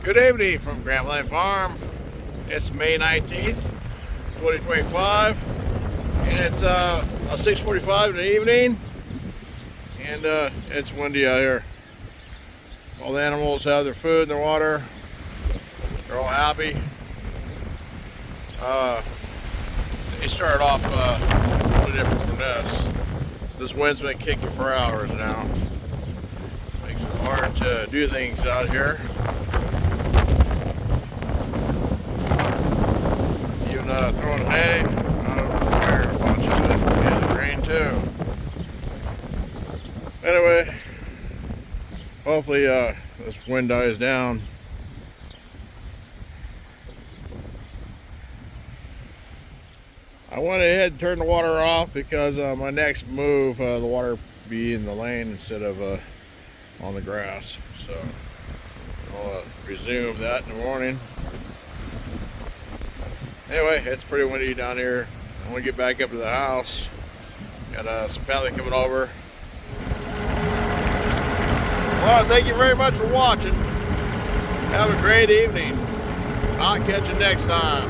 Good evening from Grantline Farm. It's May 19th, 2025, and it's 6:45 in the evening, and it's windy out here. All the animals have their food and their water. They're all happy. They started off a little different from this. This wind's been kicking for hours now. Makes it hard to do things out here. Even throwing hay, tired a bunch of it. And it rained too. Anyway, hopefully this wind dies down. I went ahead and turned the water off because my next move, the water be in the lane instead of on the grass. So I'll resume that in the morning. Anyway, it's pretty windy down here. I want to get back up to the house. Got some family coming over. Well, thank you very much for watching. Have a great evening. I'll catch you next time.